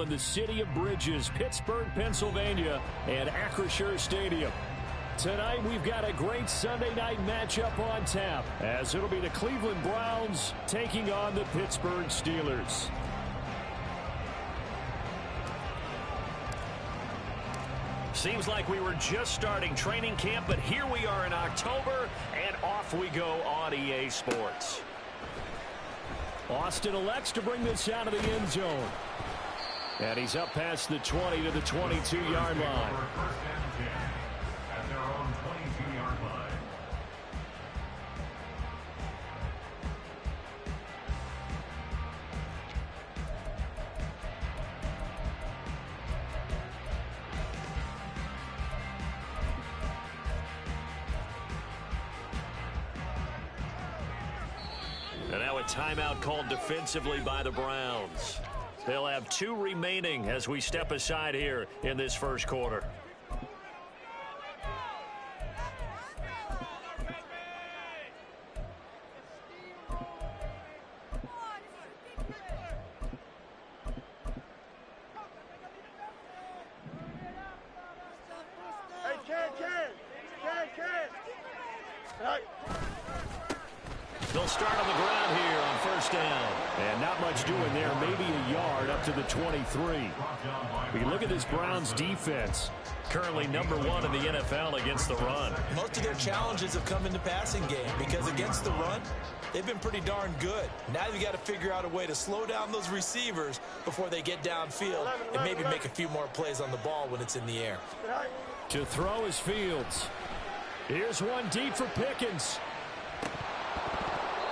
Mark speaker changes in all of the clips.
Speaker 1: In the city of Bridges, Pittsburgh, Pennsylvania, and Acrisure Stadium. Tonight, we've got a great Sunday night matchup on tap, as it'll be the Cleveland Browns taking on the Pittsburgh Steelers.
Speaker 2: Seems like we were just starting training camp, but here we are in October, and off we go on EA Sports.
Speaker 1: Austin elects to bring this out of the end zone. And he's up past the 20 to the 22-yard line.
Speaker 2: And now a timeout called defensively by the Browns. They'll have 2 remaining as we step aside here in this first quarter.
Speaker 1: They'll start on the ground here on first down. And not much doing there, maybe a yard up to the 23. We look at this Browns defense. Currently #1 in the NFL against the run.
Speaker 3: Most of their challenges have come in the passing game because against the run, they've been pretty darn good. Now you've got to figure out a way to slow down those receivers before they get downfield and maybe make a few more plays on the ball when it's in the air.
Speaker 1: To throw is Fields. Here's one deep for Pickens.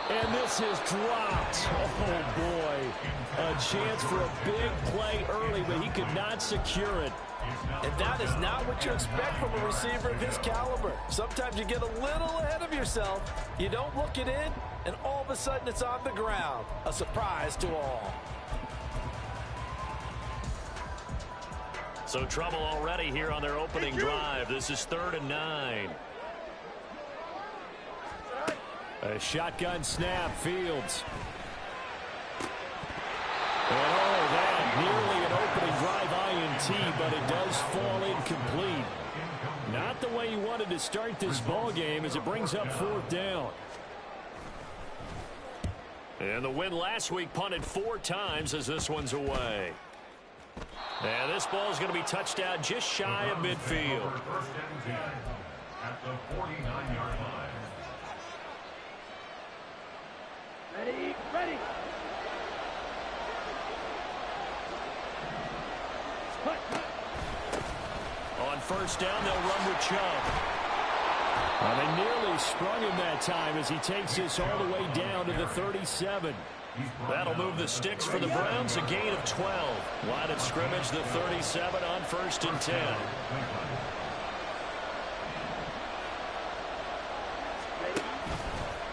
Speaker 1: And this is dropped. Oh, boy. A chance for a big play early, but he could not secure it.
Speaker 4: And that is not what you expect from a receiver of his caliber. Sometimes you get a little ahead of yourself. You don't look it in, and all of a sudden it's on the ground. A surprise to all.
Speaker 2: So trouble already here on their opening drive. This is 3rd and 9.
Speaker 1: A shotgun snap, Fields. And oh, that nearly an opening drive INT, but it does fall incomplete. Not the way he wanted to start this ball game as it brings up 4th down.
Speaker 2: And the win last week punted 4 times as this one's away. And this ball is going to be touched out just shy of midfield.
Speaker 5: At the 49-yard line. Ready.
Speaker 1: On first down, they'll run with Chubb. They nearly sprung him that time as he takes this all the way down to the 37.
Speaker 2: That'll move the sticks for the Browns, a gain of 12. Line of scrimmage, the 37 on 1st and 10.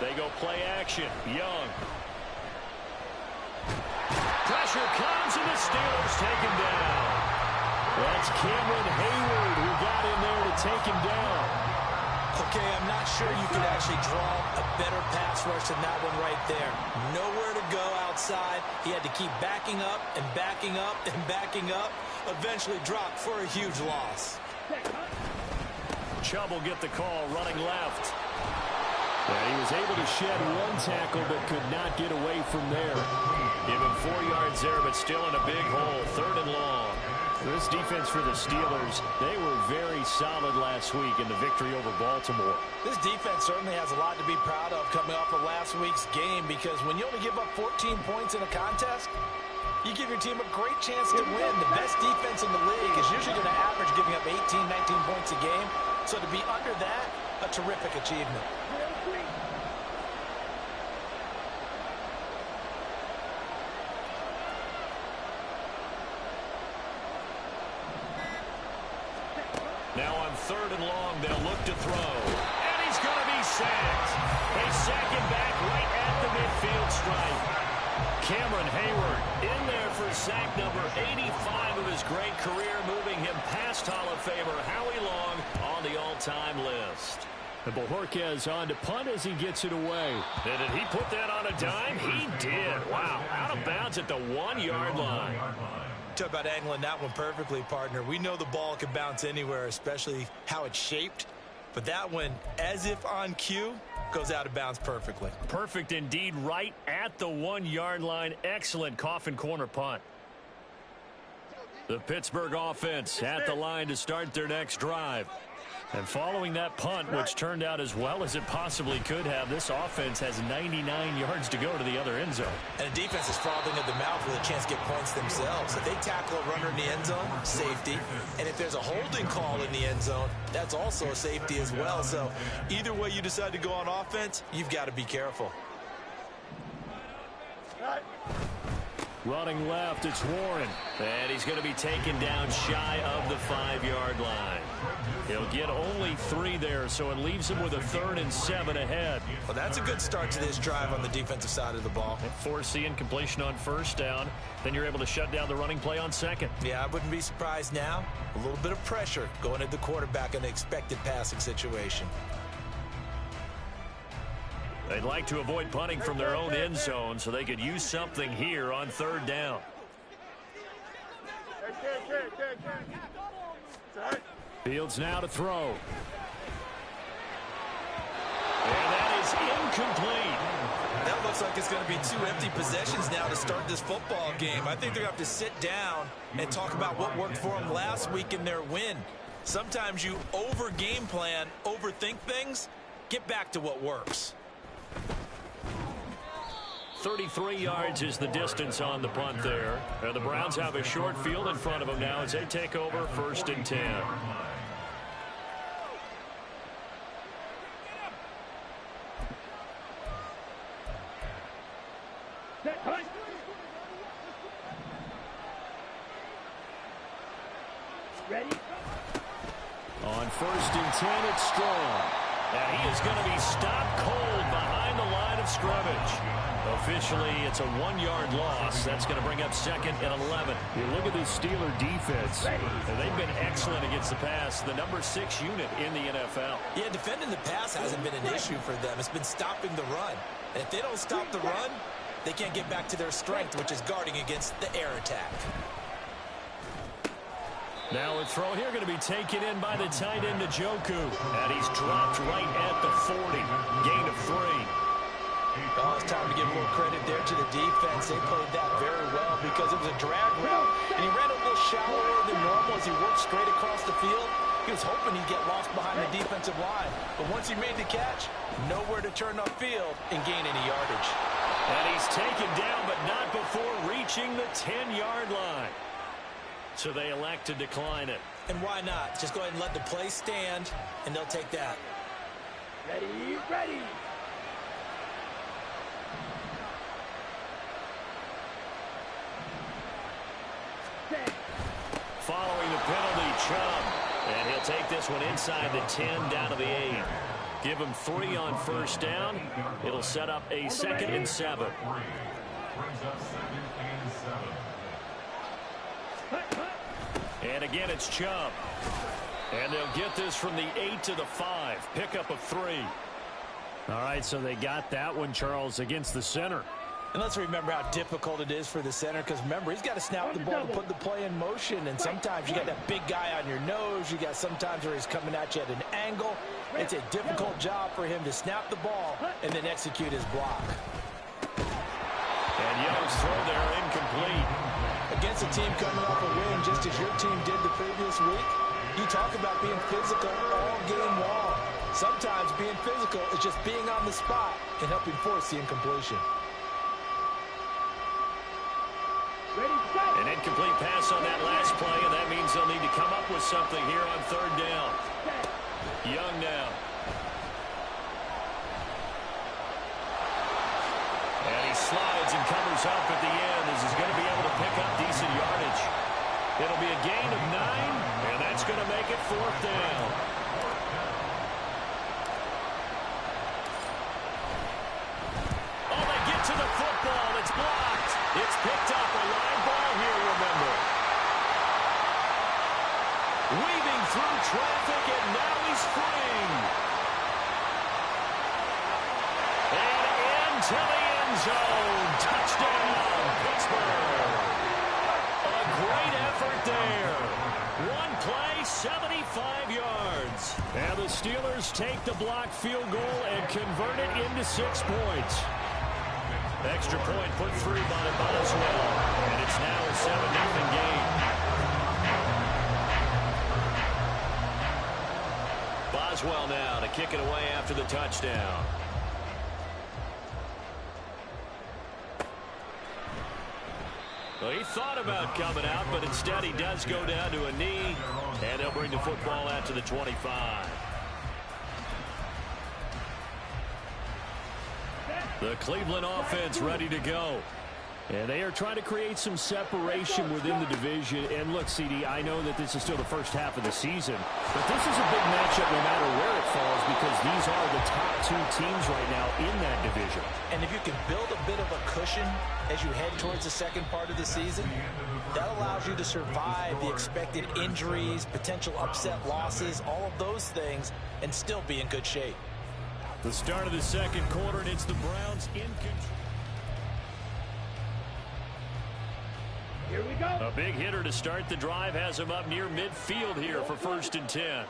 Speaker 2: They go play action. Young. Pressure comes, and the Steelers take him down.
Speaker 1: That's Cameron Hayward who got in there to take him down.
Speaker 3: Okay, I'm not sure you could actually draw a better pass rush than that one right there. Nowhere to go outside. He had to keep backing up and backing up and backing up. Eventually dropped for a huge loss.
Speaker 2: Chubb will get the call running left.
Speaker 1: Yeah, he was able to shed one tackle but could not get away from there.
Speaker 2: Give him 4 yards there, but still in a big hole. 3rd and long.
Speaker 1: This defense for the Steelers, they were very solid last week in the victory over Baltimore.
Speaker 4: This defense certainly has a lot to be proud of coming off of last week's game, because when you only give up 14 points in a contest, you give your team a great chance to win. The best defense in the league is usually going to average giving up 18, 19 points a game. So to be under that, a terrific achievement.
Speaker 2: Now on 3rd and long, they'll look to throw. And he's going to be sacked. They sack him back right at the midfield stripe. Cameron Hayward in there for sack number 85 of his great career, moving him past Hall of Famer Howie Long on the all-time list.
Speaker 1: And Bojorquez on to punt as he gets it away.
Speaker 2: And did he put that on a dime? He did. Wow, out of bounds at the 1-yard line.
Speaker 3: Talk about angling that one perfectly, partner. We know the ball can bounce anywhere, especially how it's shaped. But that one, as if on cue, goes out of bounds perfectly.
Speaker 1: Perfect indeed, right at the 1-yard line. Excellent coffin corner punt. The Pittsburgh offense at the line to start their next drive. And following that punt, which turned out as well as it possibly could have, this offense has 99 yards to go to the other end zone.
Speaker 3: And the defense is frothing at the mouth with a chance to get points themselves. If they tackle a runner in the end zone, safety. And if there's a holding call in the end zone, that's also a safety as well. So either way you decide to go on offense, you've got to be careful.
Speaker 1: Running left, it's Warren. And he's going to be taken down shy of the 5-yard line. He'll get only 3 there, so it leaves him with a 3rd and 7 ahead.
Speaker 3: Well, that's a good start to this drive on the defensive side of the ball.
Speaker 1: Force the incompletion on 1st down. Then you're able to shut down the running play on 2nd.
Speaker 3: Yeah, I wouldn't be surprised now. A little bit of pressure going at the quarterback in an expected passing situation.
Speaker 1: They'd like to avoid punting from their own end zone so they could use something here on 3rd down. Fields now to throw. And that is incomplete.
Speaker 3: That looks like it's going to be 2 empty possessions now to start this football game. I think they're going to have to sit down and talk about what worked for them last week in their win. Sometimes you over-game plan, overthink things. Get back to what works.
Speaker 1: 33 yards is the distance on the punt there. The Browns have a short field in front of them now as they take over 1st and 10.
Speaker 6: Ready?
Speaker 1: On 1st and 10, it's Strong. And he is going to be stopped cold behind the line of scrimmage. Officially, it's a 1-yard loss. That's going to bring up 2nd and 11. You look at this Steeler defense, and they've been excellent against the pass, the number 6 unit in the NFL.
Speaker 3: Yeah, defending the pass hasn't been an issue for them. It's been stopping the run. And if they don't stop the run, they can't get back to their strength, which is guarding against the air attack.
Speaker 1: Now a throw here going to be taken in by the tight end, Njoku. And he's dropped right at the 40. Gain of 3.
Speaker 3: Oh, it's time to give a little credit there to the defense. They played that very well because it was a drag route. And he ran a little shallower than normal as he worked straight across the field. He was hoping he'd get lost behind the defensive line. But once he made the catch, nowhere to turn upfield and gain any yardage.
Speaker 1: And he's taken down, but not before reaching the 10-yard line. So they elect to decline it.
Speaker 3: And why not? Just go ahead and let the play stand, and they'll take that.
Speaker 6: Ready, ready.
Speaker 1: Following the penalty, Chubb. And he'll take this one inside the 10 down to the 8. Give him 3 on 1st down. It'll set up a 2nd and 7.
Speaker 5: Brings up 2nd and 7.
Speaker 1: And again, it's Chubb. And they'll get this from the 8 to the 5. Pickup of 3. All right, so they got that one, Charles, against the center.
Speaker 3: And let's remember how difficult it is for the center, because remember, he's got to snap the ball to put the play in motion, and sometimes you got that big guy on your nose. You got sometimes where he's coming at you at an angle. It's a difficult job for him to snap the ball and then execute his block.
Speaker 1: And Young's throw there incomplete.
Speaker 3: Against a team coming off a win just as your team did the previous week, you talk about being physical all game long. Sometimes being physical is just being on the spot and helping force the incompletion.
Speaker 1: An incomplete pass on that last play, and that means they'll need to come up with something here on 3rd down. Young now. And he slides and covers up at the end as he's going to be able to pick up decent yardage. It'll be a gain of 9, and that's going to make it 4th down. Oh, they get to the football. It's blocked. It's picked up. A live ball here, remember. Weaving through traffic, and now he's free. And into the end zone. Touchdown, Pittsburgh. A
Speaker 2: great effort there. One play, 75 yards.
Speaker 1: And the Steelers take the blocked field goal and convert it into 6 points.
Speaker 2: Extra point put through by Boswell, and it's now a 7-0 game. Boswell now to kick it away after the touchdown. Well, he thought about coming out, but instead he does go down to a knee, and they'll bring the football out to the 25. The Cleveland offense ready to go.
Speaker 1: And they are trying to create some separation within the division. And look, CD, I know that this is still the first half of the season, but this is a big matchup no matter where it falls because these are the top 2 teams right now in that division.
Speaker 3: And if you can build a bit of a cushion as you head towards the second part of the season, that allows you to survive the expected injuries, potential upset losses, all of those things, and still be in good shape.
Speaker 1: The start of the second quarter, and it's the Browns in control.
Speaker 6: Here we go.
Speaker 2: A big hitter to start the drive has him up near midfield here for 1st and 10.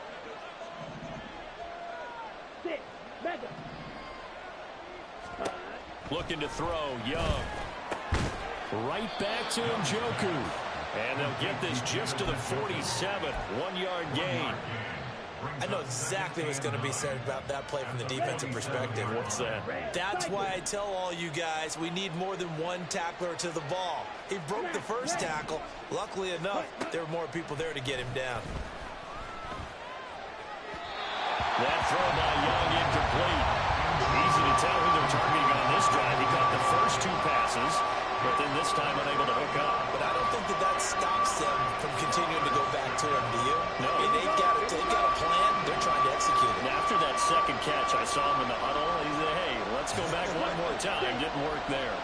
Speaker 6: 6, mega.
Speaker 2: Looking to throw, Young.
Speaker 1: Right back to Njoku.
Speaker 2: And they'll get this just to the 47, 1-yard gain.
Speaker 3: I know exactly what's going to be said about that play from the defensive perspective.
Speaker 2: What's that?
Speaker 3: That's why I tell all you guys we need more than one tackler to the ball. He broke the first tackle. Luckily enough, there were more people there to get him down.
Speaker 2: That throw by Young incomplete. Easy to tell who they're targeting on this drive. He caught the first 2 passes, but then this time unable to hook up.
Speaker 3: But I don't think that stops them from continuing to go back to him, do you?
Speaker 2: No.
Speaker 3: I mean, they've got a plan. They're trying to execute it.
Speaker 2: And after that second catch, I saw him in the huddle. He said, hey, let's go back one more time. Didn't work there.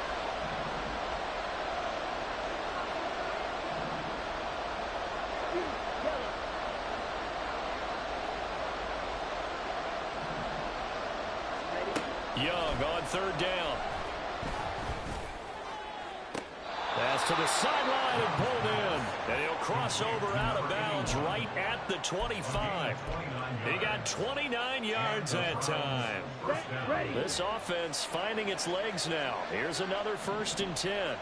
Speaker 2: Young on 3rd down. Pass to the sideline and pulled in. And he'll cross over out of bounds right at the 25. He got 29 yards that time. This offense finding its legs now. Here's another 1st and 10.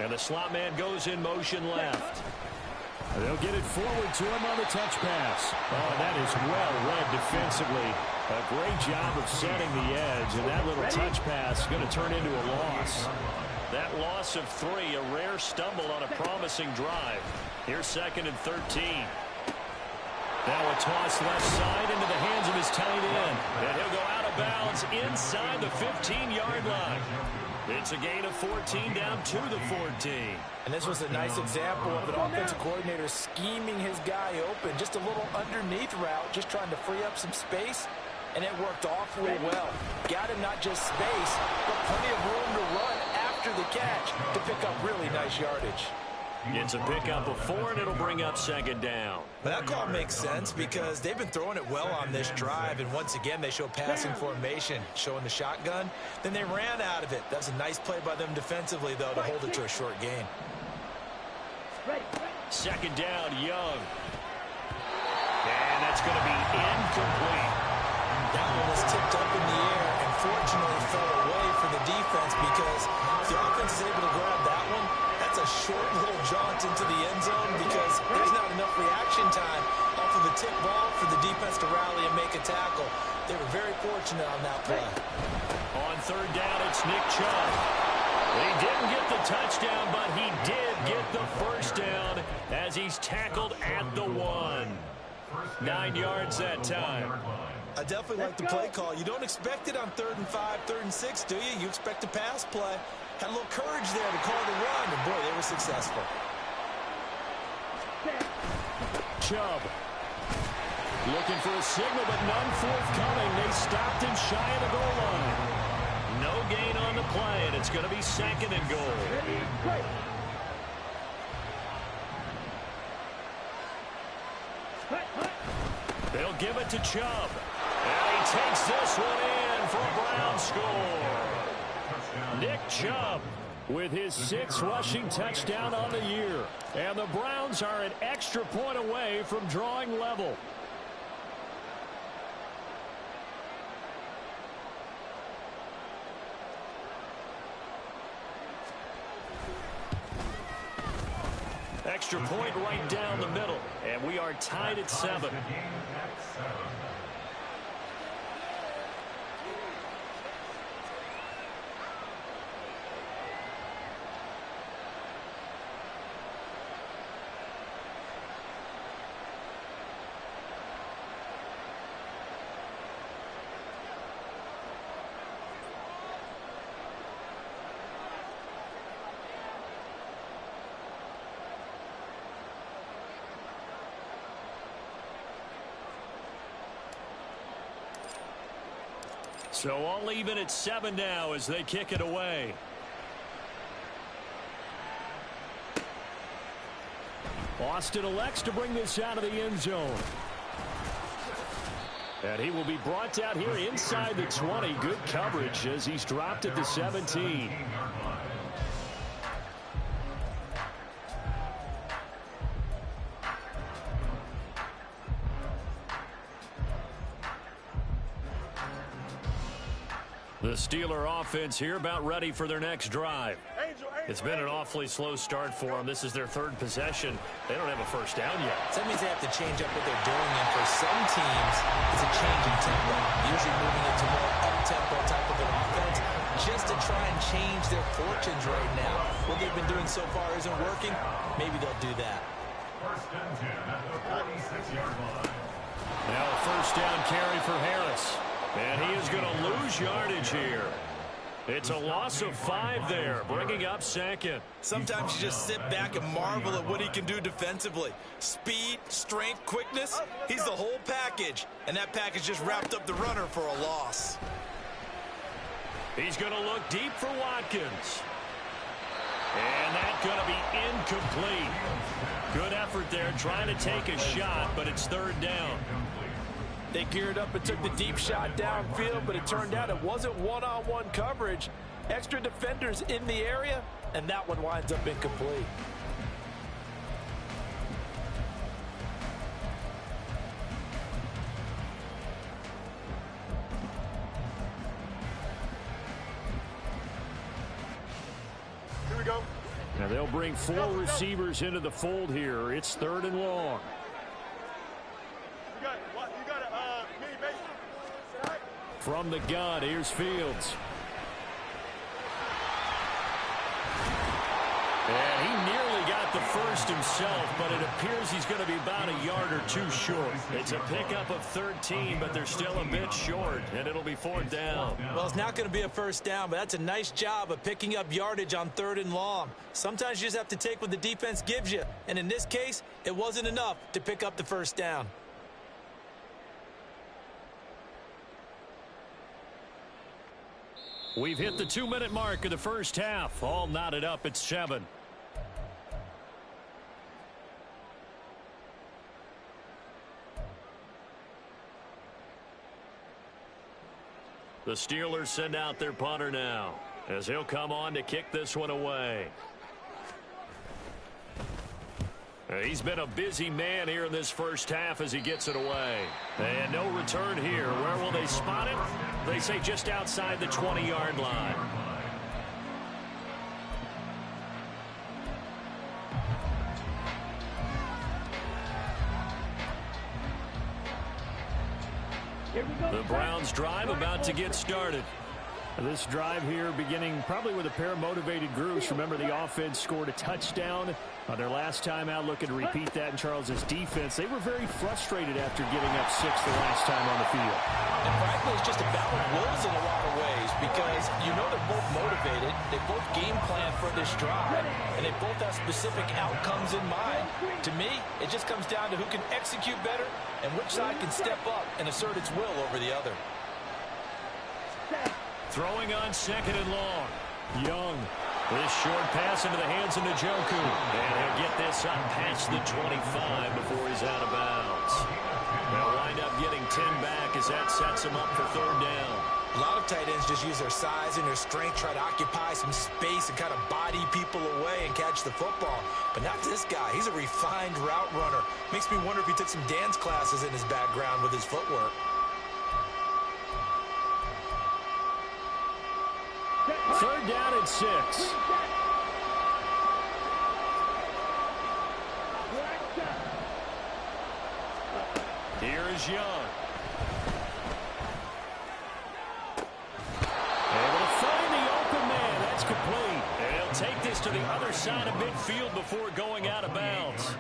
Speaker 2: And the slot man goes in motion left.
Speaker 1: They'll get it forward to him on the touch pass. Oh, that is well read defensively. A great job of setting the edge, and that little touch pass is going to turn into a loss.
Speaker 2: That loss of 3, a rare stumble on a promising drive. Here's 2nd and 13. Now a toss left side into the hands of his tight end. And he'll go out of bounds inside the 15-yard line. It's a gain of 14 down to the 14.
Speaker 3: And this was a nice example of an offensive coordinator scheming his guy open. Just a little underneath route, just trying to free up some space. And it worked awfully well. Got him not just space, but plenty of room to run after the catch to pick up really nice yardage.
Speaker 2: It's a pickup of 4, and it'll bring up 2nd down.
Speaker 3: But that call makes sense because they've been throwing it well on this drive, and once again they show passing formation, showing the shotgun. Then they ran out of it. That's a nice play by them defensively, though, to hold it to a short gain.
Speaker 2: 2nd down, Young. And that's going to be incomplete.
Speaker 3: That one was tipped up in the air and fortunately fell away for the defense because if the offense is able to grab that one, that's a short little jaunt into the end zone because there's not enough reaction time off of the tip ball for the defense to rally and make a tackle. They were very fortunate on that play.
Speaker 2: On 3rd down, it's Nick Chubb. He didn't get the touchdown, but he did get the 1st down as he's tackled at the 1. 9 yards that time.
Speaker 3: I definitely like the play call. You don't expect it on 3rd and 5, 3rd and 6, do you? You expect a pass play. Had a little courage there to call the run, and boy, they were successful.
Speaker 1: Chubb looking for a signal, but none forthcoming. They stopped him shy of the goal line.
Speaker 2: No gain on the play, and it's going to be 2nd and goal. They'll give it to Chubb. And he takes this one in for a Brown score. Nick Chubb
Speaker 1: with his 6th rushing touchdown on the year. And the Browns are an extra point away from drawing level.
Speaker 2: Extra point right down the middle, and we are tied at 7. So all even at 7 now as they kick it away.
Speaker 1: Austin elects to bring this out of the end zone. And he will be brought down here inside the 20. Good coverage as he's dropped at the 17.
Speaker 2: The Steeler offense here about ready for their next drive. It's been an awfully slow start for them. This is their 3rd possession. They don't have a first down yet.
Speaker 3: So that means they have to change up what they're doing, and for some teams, it's a change in tempo, usually moving it to more up-tempo type of an offense, just to try and change their fortunes right now. What they've been doing so far isn't working. Maybe they'll do that.
Speaker 5: First and 10 at the 46-yard line.
Speaker 2: Now a first down carry for Harris. And he is going to lose yardage here. It's a loss of 5 there, bringing up 2nd.
Speaker 3: Sometimes you just sit back and marvel at what he can do defensively. Speed, strength, quickness, he's the whole package. And that package just wrapped up the runner for a loss.
Speaker 2: He's going to look deep for Watkins. And that's going to be incomplete. Good effort there trying to take a shot, but it's 3rd down.
Speaker 4: They geared up and took the deep shot downfield, but it turned out it wasn't one-on-one coverage. Extra defenders in the area, and that one winds up incomplete.
Speaker 6: Here we go.
Speaker 1: Now they'll bring 4 receivers into the fold here. It's 3rd and long. From the gun, here's Fields. And he nearly got the first himself, but it appears he's going to be about a yard or 2 short. It's a pickup of 13, but they're still a bit short, and it'll be 4th down.
Speaker 3: Well, it's not going to be a first down, but that's a nice job of picking up yardage on 3rd and long. Sometimes you just have to take what the defense gives you, and in this case, it wasn't enough to pick up the first down.
Speaker 2: We've hit the 2-minute mark of the first half. All knotted up at 7. The Steelers send out their punter now as he'll come on to kick this one away. He's been a busy man here in this first half as he gets it away. And no return here. Where will they spot it? They say just outside the 20-yard line. The Browns drive about to get started.
Speaker 1: This drive here beginning probably with a pair of motivated groups. Remember, the offense scored a touchdown on their last time out, looking to repeat that in Charles's defense. They were very frustrated after giving up 6 the last time on the field.
Speaker 3: And frankly, it's just a battle of wills in a lot of ways because you know they're both motivated. They both game plan for this drive, and they both have specific outcomes in mind. To me, it just comes down to who can execute better and which side can step up and assert its will over the other.
Speaker 2: Throwing on 2nd and long. Young. This short pass into the hands of Njoku. And he'll get this up past the 25 before he's out of bounds. They'll wind up getting 10 back as that sets them up for third down.
Speaker 3: A lot of tight ends just use their size and their strength, try to occupy some space and kind of body people away and catch the football. But not this guy. He's a refined route runner. Makes me wonder if he took some dance classes in his background with his footwork.
Speaker 1: Third down and 6.
Speaker 2: Here is Young.
Speaker 1: Able to find the open man. That's complete.
Speaker 2: And he'll take this to the other side of midfield before going out of bounds.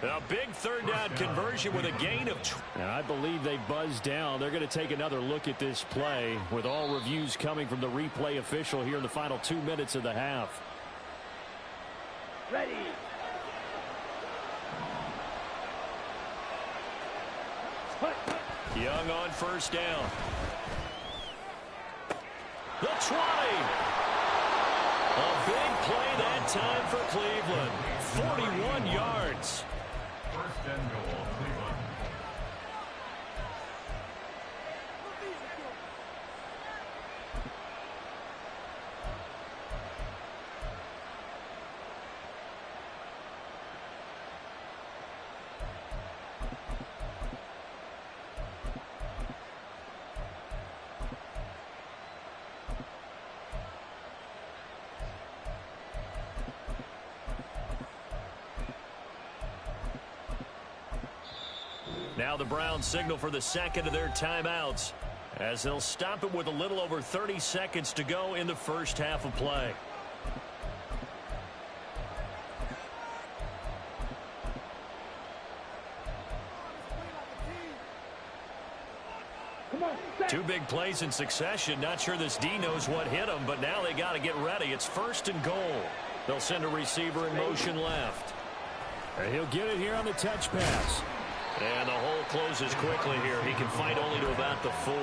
Speaker 2: A big third down conversion with a gain of...
Speaker 1: And I believe they buzzed down. They're going to take another look at this play with all reviews coming from the replay official here in the final 2 minutes of the half.
Speaker 6: Ready.
Speaker 2: Young on first down. The 20. A big play that time for Cleveland. 41 yards.
Speaker 5: First and goal, Cleveland.
Speaker 2: Now the Browns signal for the second of their timeouts as they'll stop it with a little over 30 seconds to go in the first half of play. Two big plays in succession. Not sure this D knows what hit him, but now they got to get ready. It's first and goal. They'll send a receiver in motion left.
Speaker 1: And he'll get it here on the touch pass.
Speaker 2: And the hole closes quickly here. He can fight only to about the 4.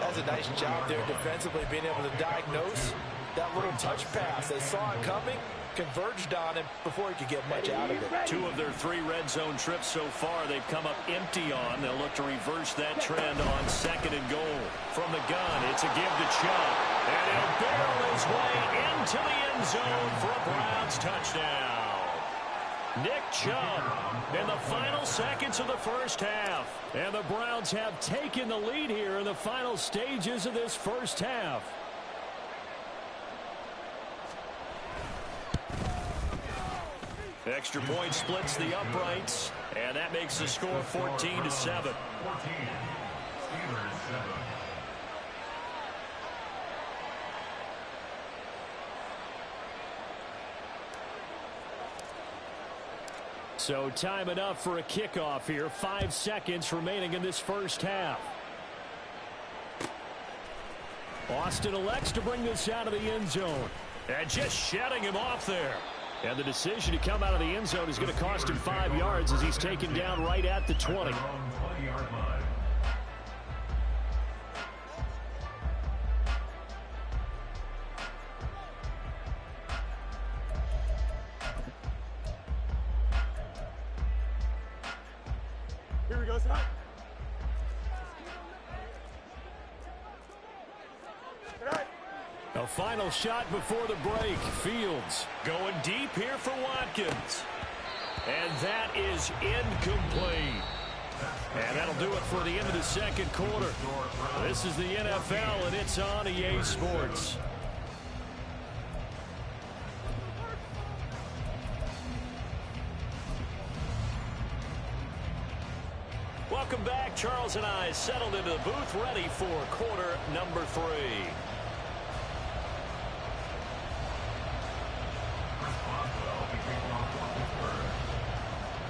Speaker 3: That's a nice job there defensively, being able to diagnose that little touch pass. They saw it coming, converged on him before he could get much out of it.
Speaker 2: 2 of their 3 red zone trips so far they've come up empty on. They'll look to reverse that trend on second and goal. From the gun, it's a give to Chubb. And he'll barrel his way into the end zone for a Browns touchdown. Nick Chubb in the final seconds of the first half.
Speaker 1: And the Browns have taken the lead here in the final stages of this first half.
Speaker 2: Extra point splits the uprights, and that makes the score 14-7.
Speaker 5: 14. Steelers 7.
Speaker 1: So time enough for a kickoff here. 5 seconds remaining in this first half. Austin elects to bring this out of the end zone.
Speaker 2: And just shutting him off there.
Speaker 1: And the decision to come out of the end zone is going to cost him 5 yards as he's taken down right at the 20.
Speaker 5: 20-yard line.
Speaker 6: Here we go, Scott.
Speaker 1: A final shot before the break. Fields
Speaker 2: Going deep here for Watkins. And that is incomplete. And that'll do it for the end of the second quarter. This is the NFL, and it's on EA Sports. Welcome back. Charles and I settled into the booth, ready for quarter number 3.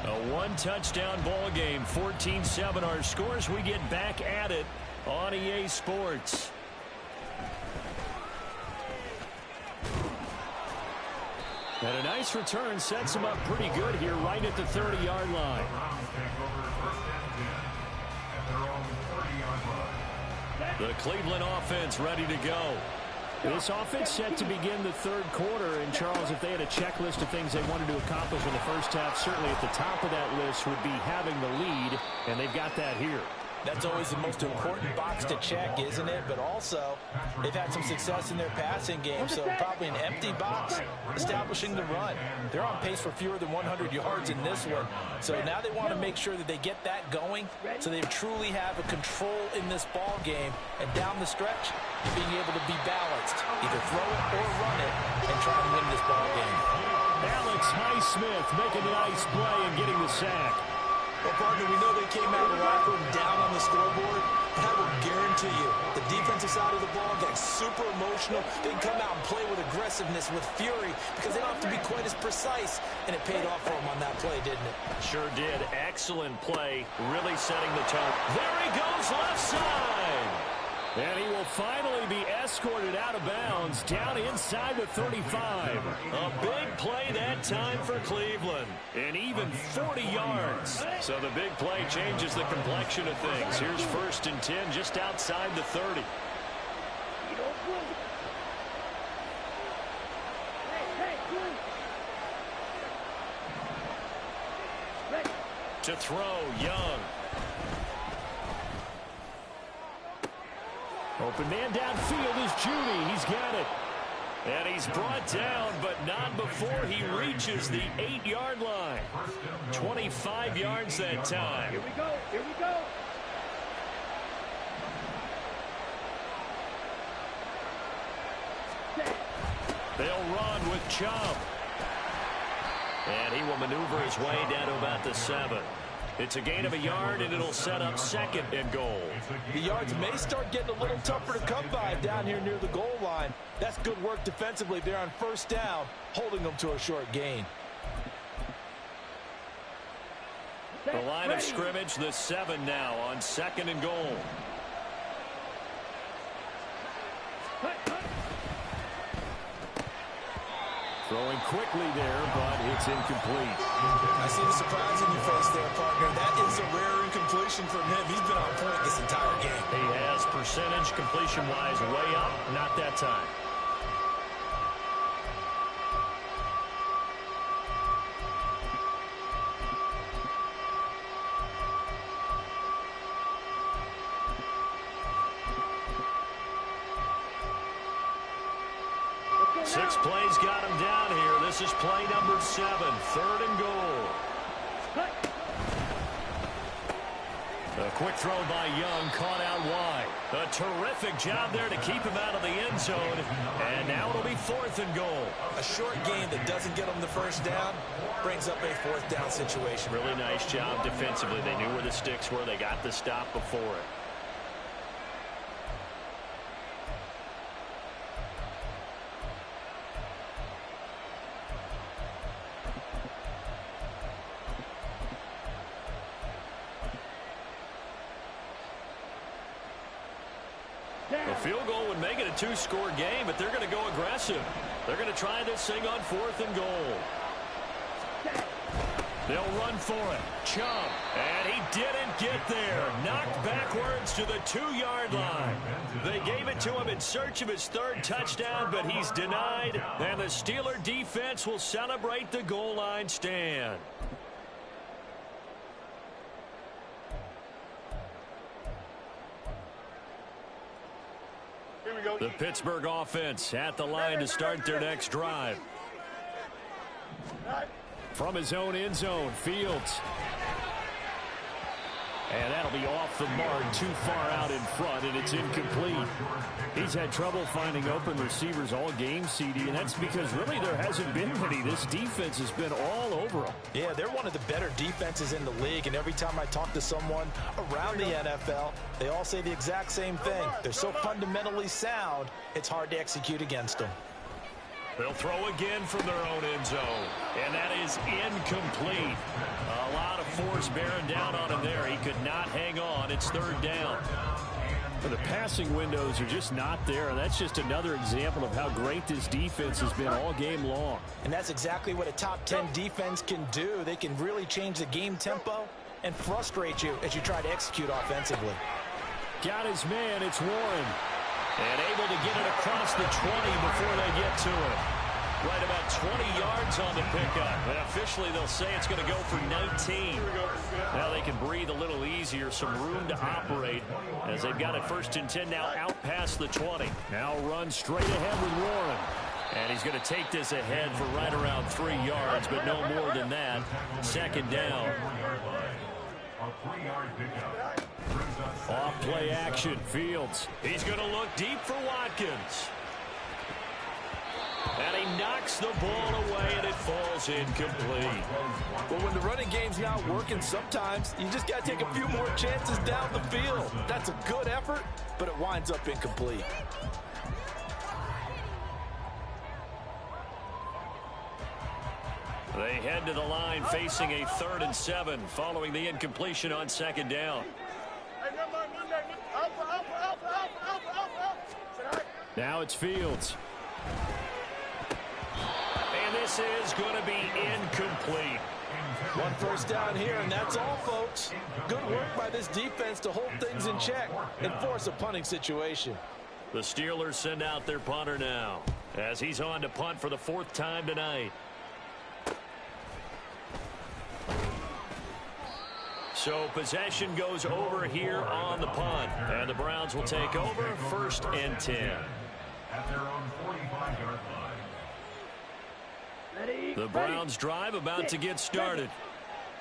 Speaker 2: A one-touchdown ball game, 14-7 our scores. We get back at it on EA Sports.
Speaker 1: And a nice return sets him up pretty good here right at the 30-yard line.
Speaker 5: Browns take over first and 10 at their own 30-yard line.
Speaker 2: The Cleveland offense ready to go.
Speaker 1: This offense set to begin the third quarter. And, Charles, if they had a checklist of things they wanted to accomplish in the first half, certainly at the top of that list would be having the lead, and they've got that here.
Speaker 3: That's always the most important box to check, isn't it? But also, they've had some success in their passing game, so probably an empty box establishing the run. They're on pace for fewer than 100 yards in this one. So now they want to make sure that they get that going so they truly have a control in this ball game. And down the stretch, being able to be balanced, either throw it or run it, and try and win this ball game.
Speaker 1: Alex Highsmith making a nice play and getting the sack.
Speaker 3: Well, partner, we know they came out of the locker room down on the scoreboard, but I will guarantee you the defensive side of the ball got super emotional. They can come out and play with aggressiveness, with fury, because they don't have to be quite as precise, and it paid off for them on that play, didn't it?
Speaker 2: Sure did. Excellent play, really setting the tone. There he goes, left side.
Speaker 1: And he will finally be escorted out of bounds down inside the 35.
Speaker 2: A big play that time for Cleveland. And even 40 yards. So the big play changes the complexion of things. Here's 1st and 10 just outside the 30. To throw, Young.
Speaker 1: Open man downfield is Judy. He's got it.
Speaker 2: And he's brought down, but not before he reaches the 8-yard line. 25 yards that time.
Speaker 6: Here we go. Here we go.
Speaker 2: They'll run with Chubb. And he will maneuver his way down to about the 7. It's a gain of a yard, and it'll set up 2nd and goal.
Speaker 3: The yards may start getting a little tougher to come by down here near the goal line. That's good work defensively there on 1st down, holding them to a short gain.
Speaker 2: The line of scrimmage, the 7 now on 2nd and goal.
Speaker 1: Throwing quickly there, but it's incomplete.
Speaker 3: I see the surprise in your face there, partner. That is a rare incompletion from him. He's been on point this entire game.
Speaker 2: He has percentage completion-wise way up, not that time. Six plays got him down here. This is play number 7, 3rd and goal. A quick throw by Young, caught out wide. A terrific job there to keep him out of the end zone. And now it'll be 4th and goal.
Speaker 3: A short gain that doesn't get them the 1st down brings up a 4th down situation.
Speaker 2: Really nice job defensively. They knew where the sticks were. They got the stop before it. A field goal would make it a 2-score game, but they're going to go aggressive. They're going to try this thing on 4th and goal. They'll run for it. Chubb. And he didn't get there. Knocked backwards to the 2-yard line. They gave it to him in search of his 3rd touchdown, but he's denied. And the Steeler defense will celebrate the goal line stand. The Pittsburgh offense at the line to start their next drive.
Speaker 1: From his own end zone, Fields. And that'll be off the mark, too far out in front, and it's incomplete. He's had trouble finding open receivers all game, CD, and that's because really there hasn't been many. This defense has been all over them.
Speaker 3: Yeah, they're one of the better defenses in the league, and every time I talk to someone around the NFL, they all say the exact same thing. They're so fundamentally sound, it's hard to execute against them.
Speaker 2: They'll throw again from their own end zone. And that is incomplete. A lot of force bearing down on him there. He could not hang on. It's 3rd down.
Speaker 1: The passing windows are just not there, and that's just another example of how great this defense has been all game long.
Speaker 3: And that's exactly what a top 10 defense can do. They can really change the game tempo and frustrate you as you try to execute offensively.
Speaker 1: Got his man. It's Warren.
Speaker 2: And able to get it across the 20 before they get to it. Right about 20 yards on the pickup. And officially, they'll say it's going to go for 19. Now they can breathe a little easier, some room to operate as they've got it 1st and 10 now out past the 20.
Speaker 1: Now run straight ahead with Warren.
Speaker 2: And he's going to take this ahead for right around 3 yards, but no more than that. 2nd down.
Speaker 1: Off play action, Fields.
Speaker 2: He's going to look deep for Watkins. And he knocks the ball away, and it falls incomplete.
Speaker 4: Well, when the running game's not working, sometimes you just got to take a few more chances down the field. That's a good effort, but it winds up incomplete.
Speaker 2: They head to the line facing a 3rd and 7 following the incompletion on 2nd down.
Speaker 1: Now it's Fields.
Speaker 2: And this is going to be incomplete.
Speaker 4: 1 first down here, and that's all, folks. Good work by this defense to hold things in check and force a punting situation.
Speaker 2: The Steelers send out their punter now as he's on to punt for the 4th time tonight. So possession goes over here on the punt. And the Browns will take over 1st and 10.
Speaker 5: At their own 45-yard line.
Speaker 2: The Browns drive about to get started.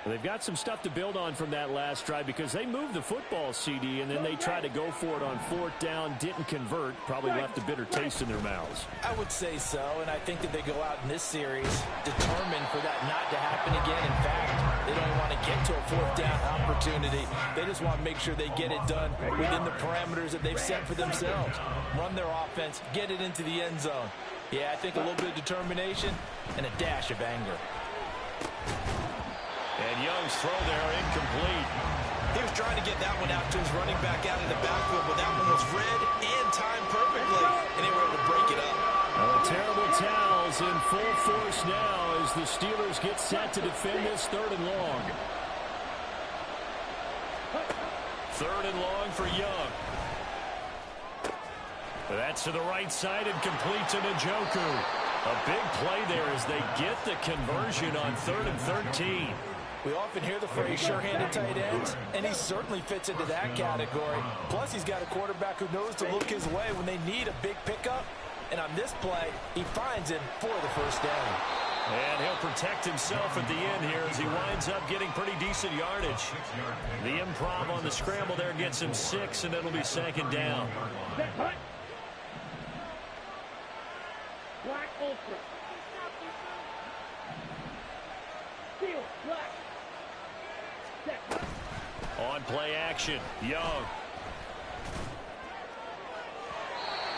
Speaker 1: They've got some stuff to build on from that last drive because they moved the football, CD, and then they tried to go for it on 4th down, didn't convert, probably left a bitter taste in their mouths.
Speaker 4: I would say so, and I think that they go out in this series determined for that not to happen again. In fact, they don't even want to get to a 4th down opportunity. They just want to make sure they get it done within the parameters that they've set for themselves. Run their offense, get it into the end zone. Yeah, I think a little bit of determination and a dash of anger.
Speaker 2: And Young's throw there incomplete.
Speaker 3: He was trying to get that one out to his running back out of the backfield, but that one was read and timed perfectly, and they were able to break it up.
Speaker 1: Terrible towels in full force now as the Steelers get set to defend this 3rd and long.
Speaker 2: 3rd and long for Young. That's to the right side and complete to Njoku. A big play there as they get the conversion on 3rd and 13.
Speaker 4: We often hear the phrase sure-handed tight ends, and he certainly fits into that category. Plus, he's got a quarterback who knows to look his way when they need a big pickup. And on this play, he finds him for the 1st down.
Speaker 2: And he'll protect himself at the end here as he winds up getting pretty decent yardage. The improv on the scramble there gets him 6, and it'll be 2nd down.
Speaker 7: Black Ultra. Steel, black.
Speaker 2: On play action, Young.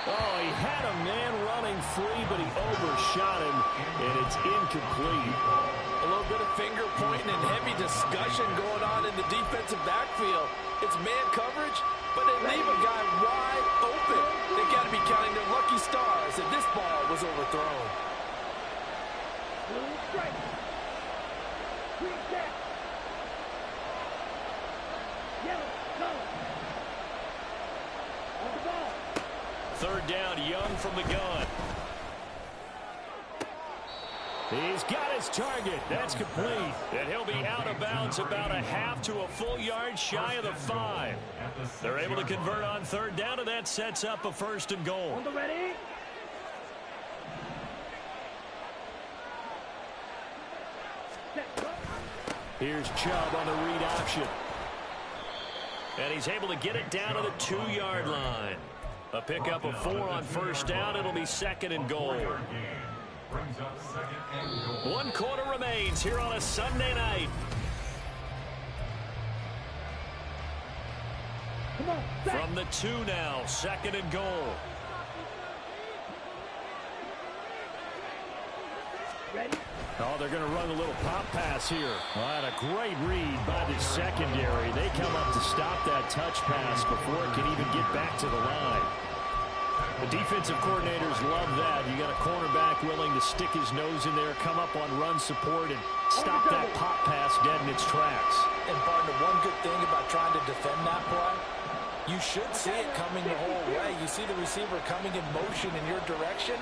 Speaker 1: Oh, he had a man running free, but he overshot him, and it's incomplete.
Speaker 4: A little bit of finger pointing and heavy discussion going on in the defensive backfield. It's man coverage, but they leave a guy wide open. They got to be counting their lucky stars that this ball was overthrown.
Speaker 7: Blue strike. Green tap. Yellow, go. On the ball.
Speaker 2: 3rd down, Young from the gun.
Speaker 1: He's got his target. That's complete.
Speaker 2: And he'll be out of bounds about a half to a full yard shy of the 5. They're able to convert on 3rd down, and that sets up a 1st and goal.
Speaker 7: On the ready.
Speaker 1: Here's Chubb on the read option.
Speaker 2: And he's able to get it down to the 2-yard line. A pickup of 4 on 1st down. It'll be 2nd and goal. 1 quarter remains here on a Sunday night.
Speaker 7: Come on.
Speaker 2: From the 2 now, 2nd and goal.
Speaker 7: Ready.
Speaker 1: Oh, they're going to run a little pop pass here. Oh, and a great read by the secondary. They come up to stop that touch pass before it can even get back to the line. The defensive coordinators love that. You got a cornerback willing to stick his nose in there, come up on run support, and stop that pop pass dead in its tracks.
Speaker 4: And partner, one good thing about trying to defend that play, You should see it coming the whole way. You see the receiver coming in motion in your direction.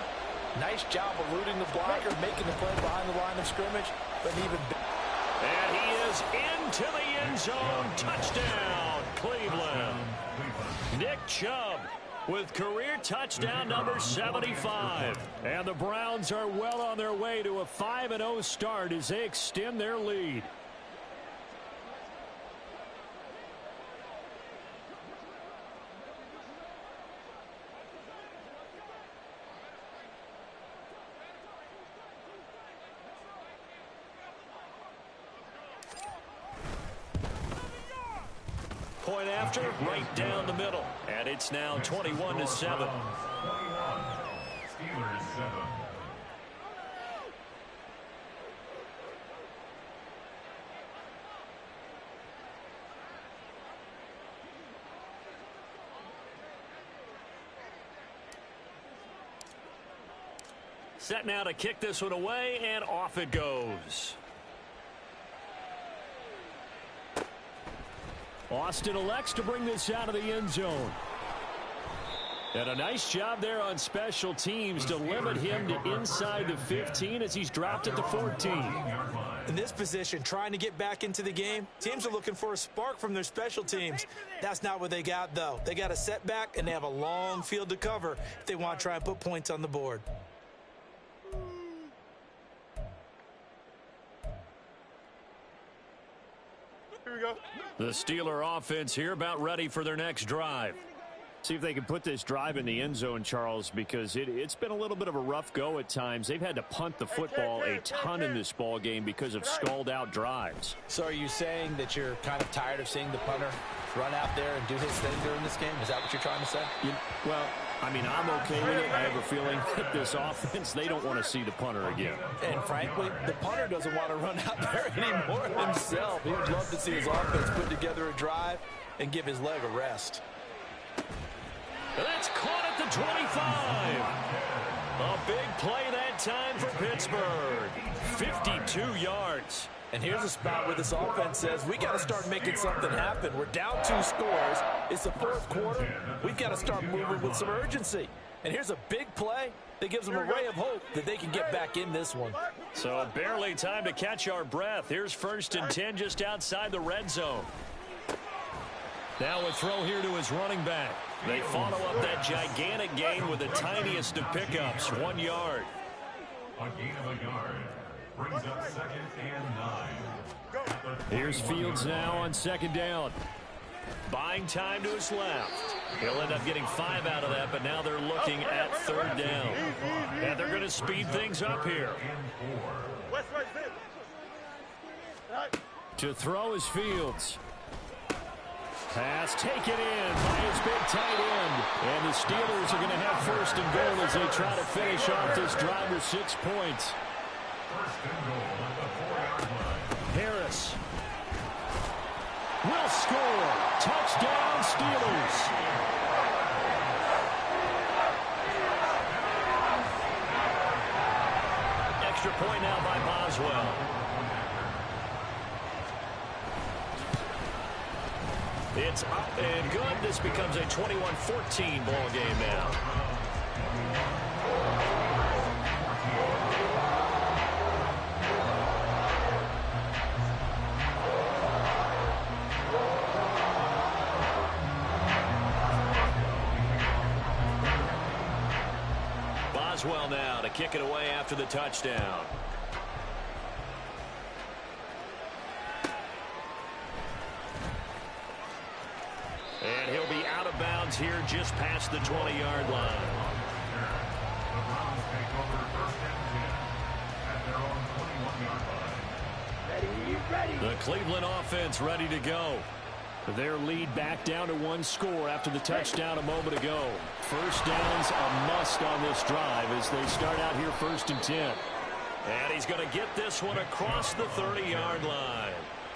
Speaker 4: Nice job eluding the blocker, making the play behind the line of scrimmage, but even better.
Speaker 2: And he is into the end zone. Touchdown, Cleveland. Nick Chubb with career touchdown number 75.
Speaker 1: And the Browns are well on their way to a 5-0 start as they extend their lead.
Speaker 2: Point after, right down the middle. And it's now 21-7.
Speaker 5: 21. Steelers 7.
Speaker 2: Set now to kick this one away, and off it goes.
Speaker 1: Austin elects to bring this out of the end zone. And a nice job there on special teams to limit him to inside the 15 as he's dropped at the 14.
Speaker 4: In this position, trying to get back into the game, teams are looking for a spark from their special teams. That's not what they got, though. They got a setback, and they have a long field to cover if they want to try and put points on the board.
Speaker 6: Here we go.
Speaker 2: The Steeler offense here about ready for their next drive.
Speaker 1: See if they can put this drive in the end zone, Charles, because it's been a little bit of a rough go at times. They've had to punt the football a ton in this ball game because of stalled-out drives.
Speaker 3: So are you saying that you're kind of tired of seeing the punter run out there and do his thing during this game? Is that what you're trying to say?
Speaker 1: Well, I mean, I'm okay with it. I have a feeling that this offense, they don't want to see the punter again.
Speaker 4: And frankly, the punter doesn't want to run out there anymore himself. He would love to see his offense put together a drive and give his leg a rest.
Speaker 2: That's caught at the 25. A big play that time for Pittsburgh. 52 yards.
Speaker 4: And here's a spot where this offense says, we got to start making something happen. We're down 2 scores. It's the 4th quarter. We've got to start moving with some urgency. And here's a big play that gives them a ray of hope that they can get back in this one.
Speaker 2: So barely time to catch our breath. Here's 1st and 10 just outside the red zone. Now a throw here to his running back. They follow up that gigantic gain with the tiniest of pickups, 1 yard.
Speaker 5: A gain of a yard. Brings up 2nd and 9.
Speaker 1: Here's Fields now on 2nd down.
Speaker 2: Buying time to his left. He'll end up getting 5 out of that, but now they're looking at 3rd down. And they're going to speed things up here.
Speaker 1: To throw is Fields. Pass taken in by his big tight end. And the Steelers are going to have 1st and goal as they try to finish off this drive with 6 points.
Speaker 5: 1st and goal at the 4-yard line.
Speaker 1: Harris will score. Touchdown, Steelers.
Speaker 2: Extra point now by Boswell. It's up and good. This becomes a 21-14 ball game now. Boswell now to kick it away after the touchdown. And he'll be out of bounds here just past the 20-yard line.
Speaker 5: The Browns take over 1st and 10 at their own 21-yard line.
Speaker 7: Ready.
Speaker 2: The Cleveland offense ready to go.
Speaker 1: Their lead back down to 1 score after the touchdown a moment ago. 1st down's a must on this drive as they start out here 1st and 10.
Speaker 2: And he's going to get this one across the 30-yard line.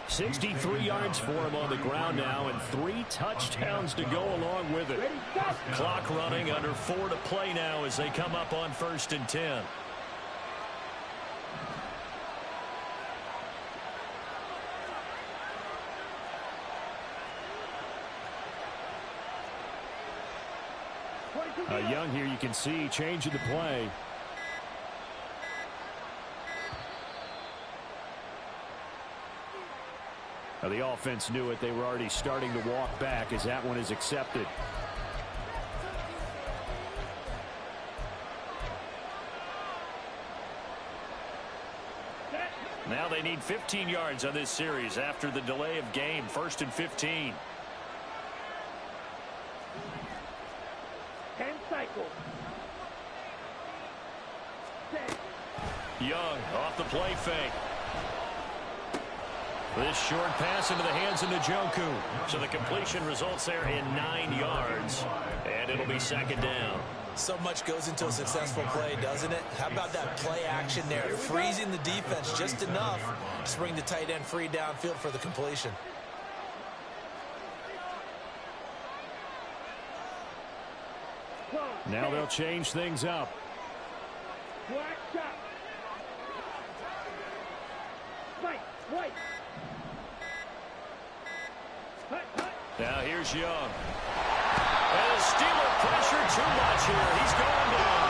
Speaker 1: 63 yards for him on the ground now and 3 touchdowns to go along with it.
Speaker 2: Clock running, under 4 to play now as they come up on 1st and 10.
Speaker 1: Young here, you can see, changing the play. Now the offense knew it. They were already starting to walk back as that one is accepted.
Speaker 2: Now they need 15 yards on this series after the delay of game. 1st and 15.
Speaker 7: 10 cycles.
Speaker 2: Young off the play fake. This short pass into the hands of Njoku. So the completion results there in 9 yards. And it'll be 2nd down.
Speaker 3: So much goes into a successful play, doesn't it? How about that play action there? Freezing the defense just enough to bring the tight end free downfield for the completion.
Speaker 1: Now they'll change things up.
Speaker 2: Now here's Young. And the Steeler pressure too much here. He's going down.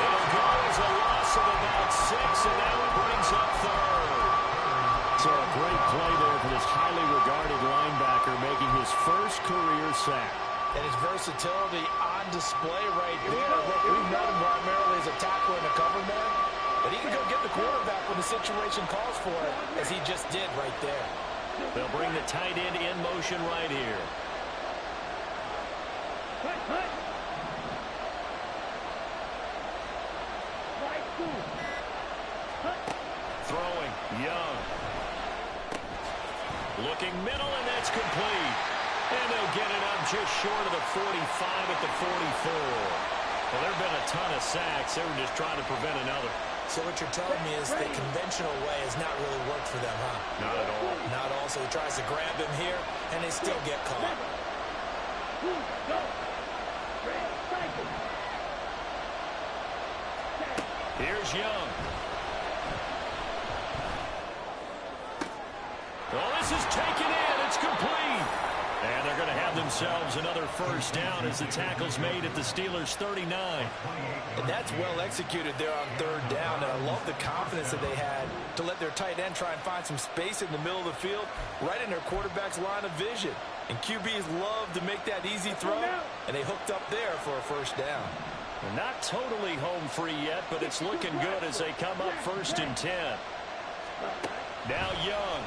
Speaker 2: It'll go as a loss of about 6, and now it brings up 3rd.
Speaker 1: So a great play there for this highly regarded linebacker making his first career sack.
Speaker 4: And his versatility on display right there. Look, we've known him primarily as a tackler and a cover man, but he can go get the quarterback when the situation calls for it, as he just did right there.
Speaker 2: They'll bring the tight end in motion right here. Throwing, Young. Looking middle, and that's complete. And they'll get it up just short of the 45 at the 44. Well, there have been a ton of sacks. They were just trying to prevent another.
Speaker 3: So what you're telling me is the conventional way has not really worked for them, huh?
Speaker 2: Not at all.
Speaker 3: Not all. So he tries to grab him here, and they still get caught.
Speaker 2: Here's Young. Well, this is taken in. It's complete. And they're going to have themselves another 1st down as the tackle's made at the Steelers' 39.
Speaker 4: And that's well executed there on 3rd down. And I love the confidence that they had to let their tight end try and find some space in the middle of the field, right in their quarterback's line of vision. And QBs love to make that easy throw, and they hooked up there for a 1st down.
Speaker 2: Well, not totally home free yet, but it's looking good as they come up 1st and 10. Now Young.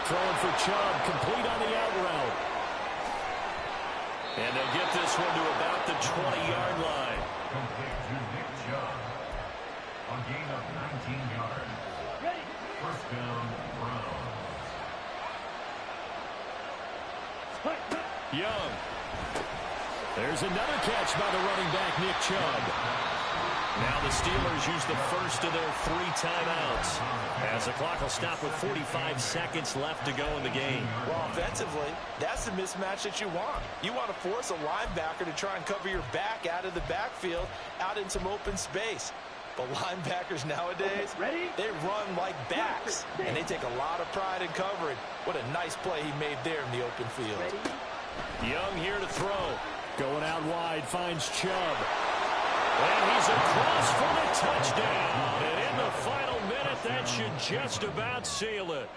Speaker 1: Throwing for Chubb, complete on the out route.
Speaker 2: And they'll get this one to about the 20-yard line.
Speaker 5: Complete to Nick Chubb. A gain of 19 yards. 1st down, Browns.
Speaker 2: Young.
Speaker 1: There's another catch by the running back, Nick Chubb.
Speaker 2: Now the Steelers use the first of their 3 timeouts as the clock will stop with 45 seconds left to go in the game.
Speaker 4: Well, offensively, that's the mismatch that you want. You want to force a linebacker to try and cover your back out of the backfield, out in some open space. But linebackers nowadays, they run like backs, and they take a lot of pride in covering. What a nice play he made there in the open field.
Speaker 2: Young here to throw.
Speaker 1: Going out wide, finds Chubb.
Speaker 2: And he's across for the touchdown. And in the final minute, that should just about seal it.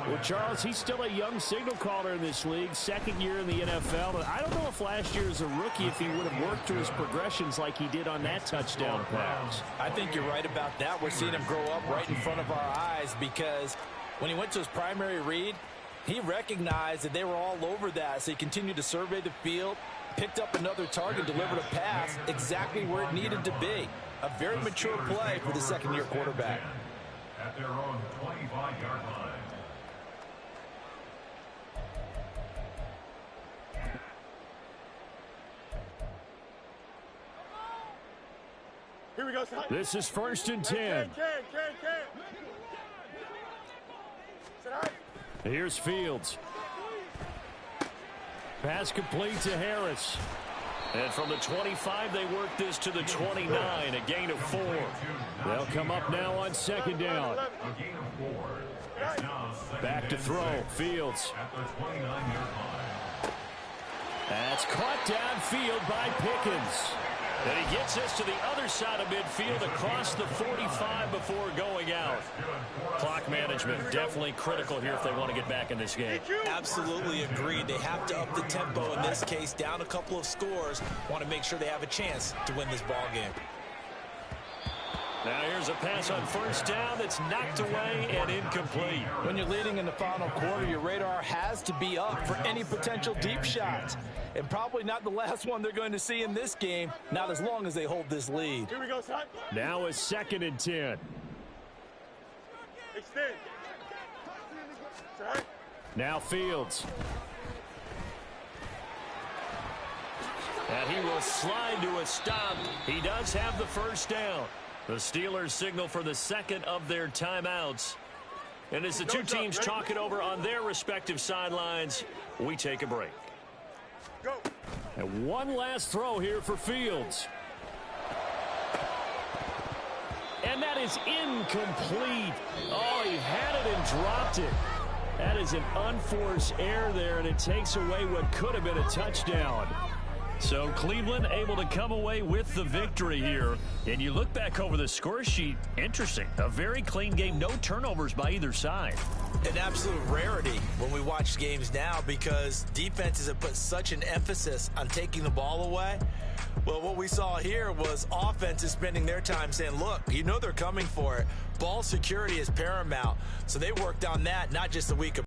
Speaker 1: Well, Charles, he's still a young signal caller in this league, 2nd year in the NFL. And I don't know if last year as a rookie, if he would have worked through his progressions like he did on that touchdown pass.
Speaker 4: I think you're right about that. We're seeing him grow up right in front of our eyes, because when he went to his primary read, he recognized that they were all over that, so he continued to survey the field, picked up another target, delivered a pass exactly where it needed to be. A very mature play for the 2nd-year quarterback.
Speaker 5: At their own 25-yard line.
Speaker 6: Here we go, son.
Speaker 1: This is 1st and 10.
Speaker 6: Can. Sit high.
Speaker 1: Here's Fields. Pass complete to Harris.
Speaker 2: And from the 25, they work this to the 29, a gain of 4.
Speaker 1: They'll come up now on 2nd down.
Speaker 5: A gain of 4. It's now 2nd
Speaker 1: Back to
Speaker 5: and
Speaker 1: throw.
Speaker 5: 6
Speaker 1: Fields.
Speaker 5: at the 29-yard line.
Speaker 1: That's caught downfield by Pickens.
Speaker 2: And he gets this to the other side of midfield across the 45 before going out. Clock management definitely critical here if they want to get back in this game.
Speaker 3: Absolutely agreed. They have to up the tempo in this case, down a couple of scores. Want to make sure they have a chance to win this ball game.
Speaker 2: Now here's a pass on first down that's knocked away and incomplete.
Speaker 4: When you're leading in the final quarter, your radar has to be up for any potential deep shots. And probably not the last one they're going to see in this game, not as long as they hold this lead.
Speaker 6: Here we go, son.
Speaker 1: Now a 2nd and 10.
Speaker 6: Extend. Son.
Speaker 1: Now Fields.
Speaker 2: And he will slide to a stop. He does have the first down. The Steelers signal for the second of their timeouts. And as the two teams talk it over on their respective sidelines, we take a break.
Speaker 6: Go.
Speaker 1: And one last throw here for Fields. And that is incomplete. Oh, he had it and dropped it. That is an unforced error there, and it takes away what could have been a touchdown.
Speaker 2: So Cleveland able to come away with the victory here. And you look back over the score sheet, interesting. A very clean game, no turnovers by either side.
Speaker 3: An absolute rarity when we watch games now because defenses have put such an emphasis on taking the ball away. Well, what we saw here was offenses spending their time saying, look, you know they're coming for it. Ball security is paramount. So they worked on that not just the week of